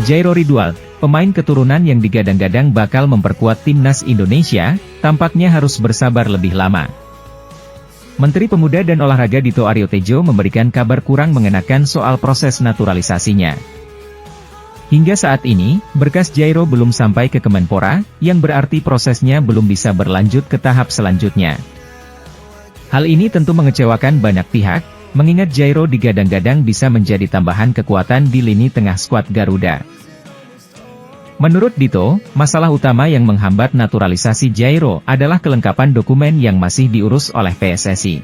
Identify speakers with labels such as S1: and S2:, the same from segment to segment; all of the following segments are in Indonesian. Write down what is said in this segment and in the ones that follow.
S1: Jairo Ridwan, pemain keturunan yang digadang-gadang bakal memperkuat timnas Indonesia, tampaknya harus bersabar lebih lama. Menteri Pemuda dan Olahraga Dito Aryo Tejo memberikan kabar kurang mengenakan soal proses naturalisasinya. Hingga saat ini, berkas Jairo belum sampai ke Kemenpora, yang berarti prosesnya belum bisa berlanjut ke tahap selanjutnya. Hal ini tentu mengecewakan banyak pihak, mengingat Jairo digadang-gadang bisa menjadi tambahan kekuatan di lini tengah skuad Garuda. Menurut Dito, masalah utama yang menghambat naturalisasi Jairo adalah kelengkapan dokumen yang masih diurus oleh PSSI.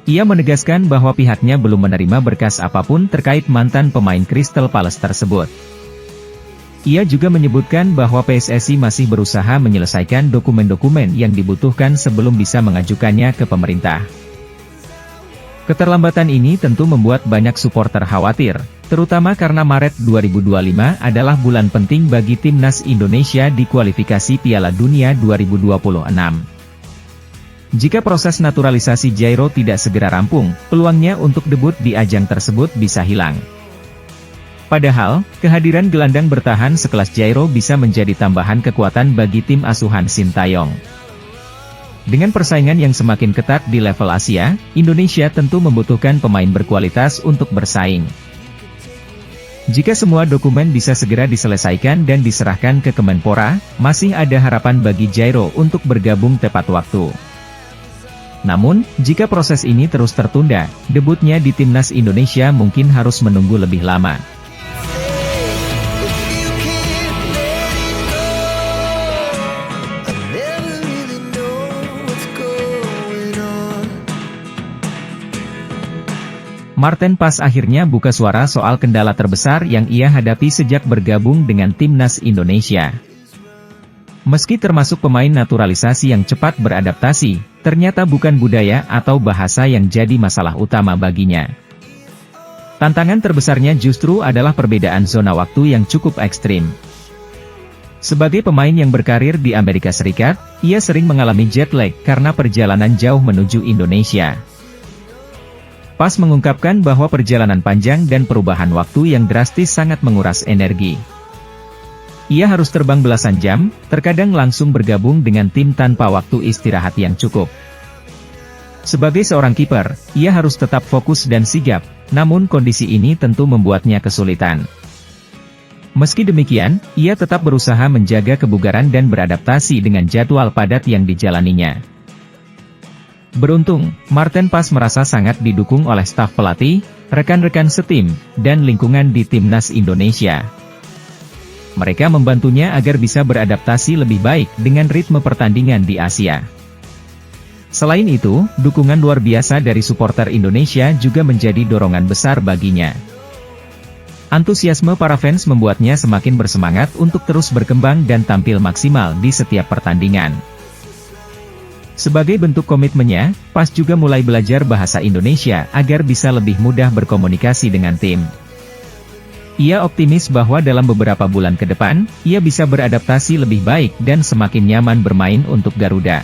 S1: Ia menegaskan bahwa pihaknya belum menerima berkas apapun terkait mantan pemain Crystal Palace tersebut. Ia juga menyebutkan bahwa PSSI masih berusaha menyelesaikan dokumen-dokumen yang dibutuhkan sebelum bisa mengajukannya ke pemerintah. Keterlambatan ini tentu membuat banyak supporter khawatir, terutama karena Maret 2025 adalah bulan penting bagi timnas Indonesia di kualifikasi Piala Dunia 2026. Jika proses naturalisasi Jairo tidak segera rampung, peluangnya untuk debut di ajang tersebut bisa hilang. Padahal, kehadiran gelandang bertahan sekelas Jairo bisa menjadi tambahan kekuatan bagi tim asuhan Sintayong. Dengan persaingan yang semakin ketat di level Asia, Indonesia tentu membutuhkan pemain berkualitas untuk bersaing. Jika semua dokumen bisa segera diselesaikan dan diserahkan ke Kemenpora, masih ada harapan bagi Jairo untuk bergabung tepat waktu. Namun, jika proses ini terus tertunda, debutnya di timnas Indonesia mungkin harus menunggu lebih lama. Marten Paes akhirnya buka suara soal kendala terbesar yang ia hadapi sejak bergabung dengan timnas Indonesia. Meski termasuk pemain naturalisasi yang cepat beradaptasi, ternyata bukan budaya atau bahasa yang jadi masalah utama baginya. Tantangan terbesarnya justru adalah perbedaan zona waktu yang cukup ekstrim. Sebagai pemain yang berkarir di Amerika Serikat, ia sering mengalami jet lag karena perjalanan jauh menuju Indonesia. Paes mengungkapkan bahwa perjalanan panjang dan perubahan waktu yang drastis sangat menguras energi. Ia harus terbang belasan jam, terkadang langsung bergabung dengan tim tanpa waktu istirahat yang cukup. Sebagai seorang kiper, ia harus tetap fokus dan sigap, namun kondisi ini tentu membuatnya kesulitan. Meski demikian, ia tetap berusaha menjaga kebugaran dan beradaptasi dengan jadwal padat yang dijalaninya. Beruntung, Marten Paes merasa sangat didukung oleh staf pelatih, rekan-rekan setim, dan lingkungan di timnas Indonesia. Mereka membantunya agar bisa beradaptasi lebih baik dengan ritme pertandingan di Asia. Selain itu, dukungan luar biasa dari supporter Indonesia juga menjadi dorongan besar baginya. Antusiasme para fans membuatnya semakin bersemangat untuk terus berkembang dan tampil maksimal di setiap pertandingan. Sebagai bentuk komitmennya, Paes juga mulai belajar bahasa Indonesia agar bisa lebih mudah berkomunikasi dengan tim. Ia optimis bahwa dalam beberapa bulan ke depan, ia bisa beradaptasi lebih baik dan semakin nyaman bermain untuk Garuda.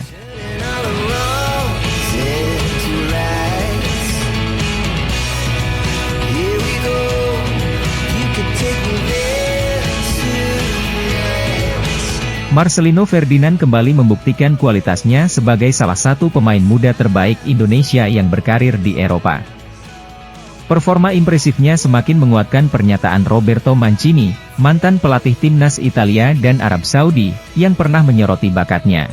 S1: Marcelino Ferdinand kembali membuktikan kualitasnya sebagai salah satu pemain muda terbaik Indonesia yang berkarir di Eropa. Performa impresifnya semakin menguatkan pernyataan Roberto Mancini, mantan pelatih timnas Italia dan Arab Saudi, yang pernah menyoroti bakatnya.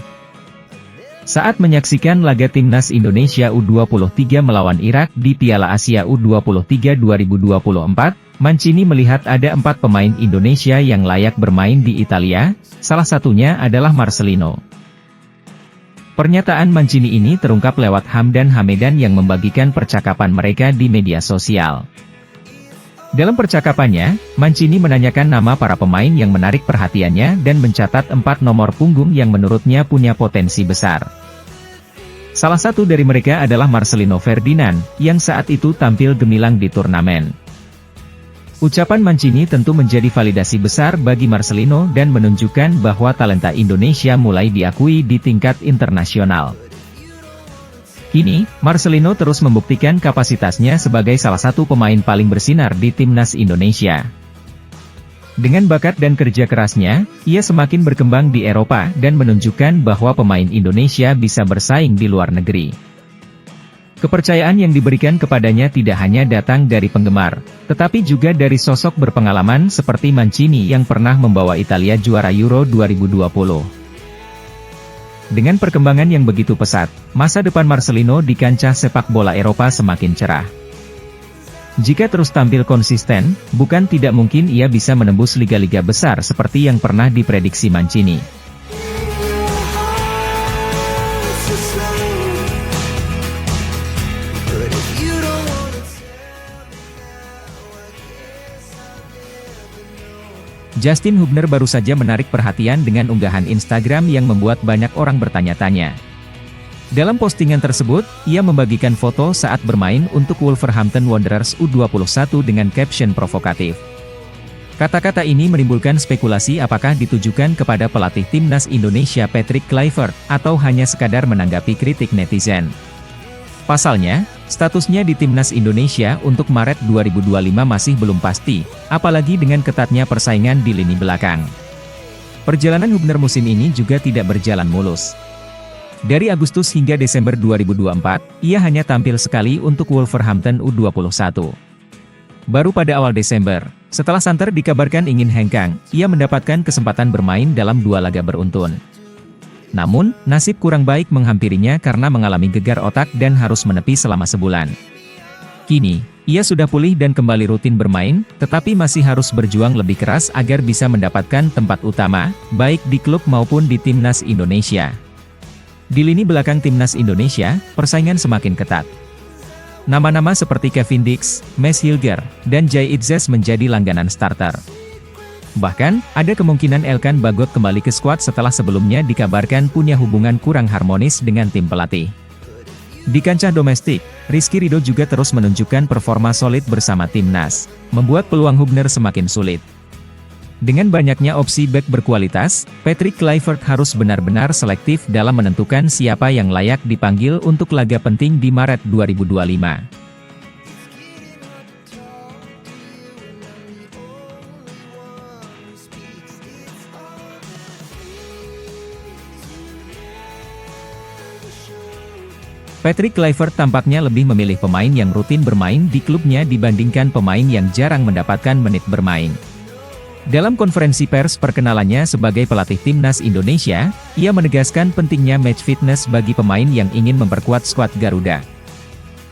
S1: Saat menyaksikan laga timnas Indonesia U23 melawan Irak di Piala Asia U23 2024, Mancini melihat ada 4 pemain Indonesia yang layak bermain di Italia, salah satunya adalah Marcelino. Pernyataan Mancini ini terungkap lewat Hamdan Hamedan yang membagikan percakapan mereka di media sosial. Dalam percakapannya, Mancini menanyakan nama para pemain yang menarik perhatiannya dan mencatat 4 nomor punggung yang menurutnya punya potensi besar. Salah satu dari mereka adalah Marcelino Ferdinand, yang saat itu tampil gemilang di turnamen. Ucapan Mancini tentu menjadi validasi besar bagi Marcelino dan menunjukkan bahwa talenta Indonesia mulai diakui di tingkat internasional. Kini, Marcelino terus membuktikan kapasitasnya sebagai salah satu pemain paling bersinar di timnas Indonesia. Dengan bakat dan kerja kerasnya, ia semakin berkembang di Eropa dan menunjukkan bahwa pemain Indonesia bisa bersaing di luar negeri. Kepercayaan yang diberikan kepadanya tidak hanya datang dari penggemar, tetapi juga dari sosok berpengalaman seperti Mancini yang pernah membawa Italia juara Euro 2020. Dengan perkembangan yang begitu pesat, masa depan Marcelino di kancah sepak bola Eropa semakin cerah. Jika terus tampil konsisten, bukan tidak mungkin ia bisa menembus liga-liga besar seperti yang pernah diprediksi Mancini. Justin Hubner baru saja menarik perhatian dengan unggahan Instagram yang membuat banyak orang bertanya-tanya. Dalam postingan tersebut, ia membagikan foto saat bermain untuk Wolverhampton Wanderers U21 dengan caption provokatif. Kata-kata ini menimbulkan spekulasi apakah ditujukan kepada pelatih timnas Indonesia Patrick Kluivert, atau hanya sekadar menanggapi kritik netizen. Pasalnya, statusnya di timnas Indonesia untuk Maret 2025 masih belum pasti, apalagi dengan ketatnya persaingan di lini belakang. Perjalanan Hubner musim ini juga tidak berjalan mulus. Dari Agustus hingga Desember 2024, ia hanya tampil sekali untuk Wolverhampton U21. Baru pada awal Desember, setelah santer dikabarkan ingin hengkang, ia mendapatkan kesempatan bermain dalam 2 laga beruntun. Namun, nasib kurang baik menghampirinya karena mengalami gegar otak dan harus menepi selama sebulan. Kini, ia sudah pulih dan kembali rutin bermain, tetapi masih harus berjuang lebih keras agar bisa mendapatkan tempat utama, baik di klub maupun di timnas Indonesia. Di lini belakang timnas Indonesia, persaingan semakin ketat. Nama-nama seperti Kevin Dix, Max Hilger, dan Jay Itzes menjadi langganan starter. Bahkan, ada kemungkinan Elkan Bagot kembali ke skuad setelah sebelumnya dikabarkan punya hubungan kurang harmonis dengan tim pelatih. Di kancah domestik, Rizky Ridho juga terus menunjukkan performa solid bersama timnas, membuat peluang Hubner semakin sulit. Dengan banyaknya opsi bek berkualitas, Patrick Kluivert harus benar-benar selektif dalam menentukan siapa yang layak dipanggil untuk laga penting di Maret 2025. Patrick Kluivert tampaknya lebih memilih pemain yang rutin bermain di klubnya dibandingkan pemain yang jarang mendapatkan menit bermain. Dalam konferensi pers perkenalannya sebagai pelatih timnas Indonesia, ia menegaskan pentingnya match fitness bagi pemain yang ingin memperkuat skuad Garuda.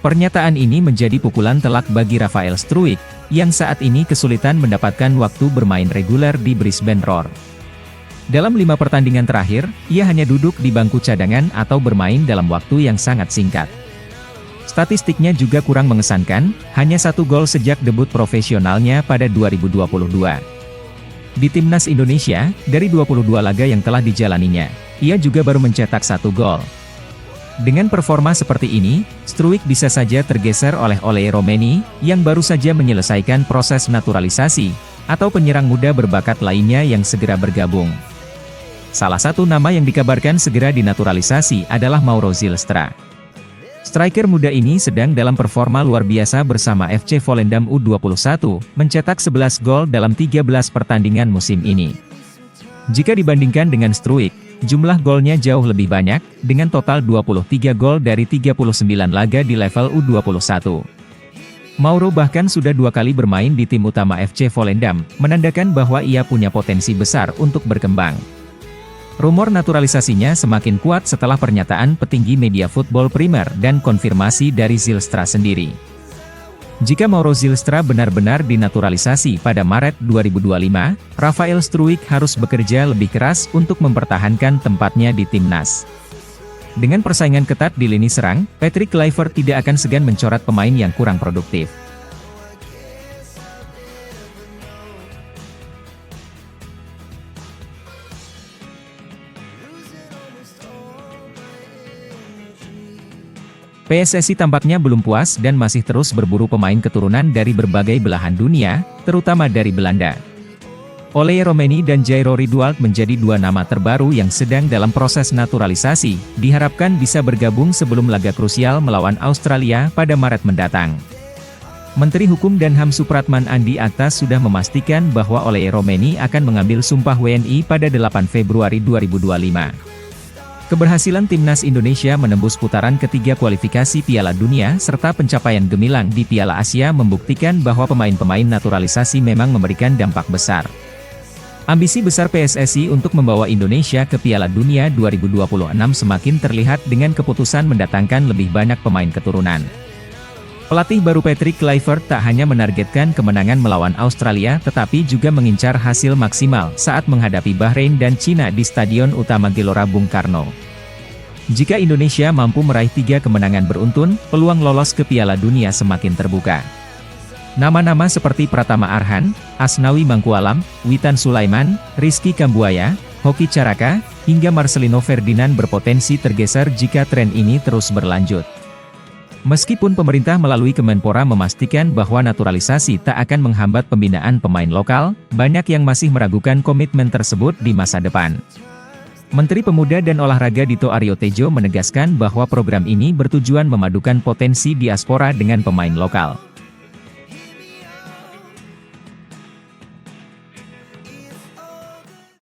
S1: Pernyataan ini menjadi pukulan telak bagi Rafael Struijk, yang saat ini kesulitan mendapatkan waktu bermain reguler di Brisbane Roar. Dalam 5 pertandingan terakhir, ia hanya duduk di bangku cadangan atau bermain dalam waktu yang sangat singkat. Statistiknya juga kurang mengesankan, hanya 1 gol sejak debut profesionalnya pada 2022. Di timnas Indonesia, dari 22 laga yang telah dijalaninya, ia juga baru mencetak 1 gol. Dengan performa seperti ini, Struijk bisa saja tergeser oleh Ole Romeni, yang baru saja menyelesaikan proses naturalisasi, atau penyerang muda berbakat lainnya yang segera bergabung. Salah satu nama yang dikabarkan segera dinaturalisasi adalah Mauro Zylstra. Striker muda ini sedang dalam performa luar biasa bersama FC Volendam U21, mencetak 11 gol dalam 13 pertandingan musim ini. Jika dibandingkan dengan Struijk, jumlah golnya jauh lebih banyak, dengan total 23 gol dari 39 laga di level U21. Mauro bahkan sudah 2 kali bermain di tim utama FC Volendam, menandakan bahwa ia punya potensi besar untuk berkembang. Rumor naturalisasinya semakin kuat setelah pernyataan petinggi media football primer dan konfirmasi dari Zylstra sendiri. Jika Mauro Zylstra benar-benar dinaturalisasi pada Maret 2025, Rafael Struijk harus bekerja lebih keras untuk mempertahankan tempatnya di timnas. Dengan persaingan ketat di lini serang, Patrick Kluivert tidak akan segan mencoret pemain yang kurang produktif. PSSI tampaknya belum puas dan masih terus berburu pemain keturunan dari berbagai belahan dunia, terutama dari Belanda. Ole Romeni dan Jairo Riedwald menjadi 2 nama terbaru yang sedang dalam proses naturalisasi, diharapkan bisa bergabung sebelum laga krusial melawan Australia pada Maret mendatang. Menteri Hukum dan HAM Supratman Andi Aktas sudah memastikan bahwa Ole Romeni akan mengambil sumpah WNI pada 8 Februari 2025. Keberhasilan Timnas Indonesia menembus putaran ketiga kualifikasi Piala Dunia serta pencapaian gemilang di Piala Asia membuktikan bahwa pemain-pemain naturalisasi memang memberikan dampak besar. Ambisi besar PSSI untuk membawa Indonesia ke Piala Dunia 2026 semakin terlihat dengan keputusan mendatangkan lebih banyak pemain keturunan. Pelatih baru Patrick Kluivert tak hanya menargetkan kemenangan melawan Australia tetapi juga mengincar hasil maksimal saat menghadapi Bahrain dan Cina di Stadion Utama Gelora Bung Karno. Jika Indonesia mampu meraih 3 kemenangan beruntun, peluang lolos ke Piala Dunia semakin terbuka. Nama-nama seperti Pratama Arhan, Asnawi Mangkualam, Witan Sulaiman, Rizky Kambuaya, Hoki Caraka, hingga Marcelino Ferdinand berpotensi tergeser jika tren ini terus berlanjut. Meskipun pemerintah melalui Kemenpora memastikan bahwa naturalisasi tak akan menghambat pembinaan pemain lokal, banyak yang masih meragukan komitmen tersebut di masa depan. Menteri Pemuda dan Olahraga Dito Aryo Tejo menegaskan bahwa program ini bertujuan memadukan potensi diaspora dengan pemain lokal.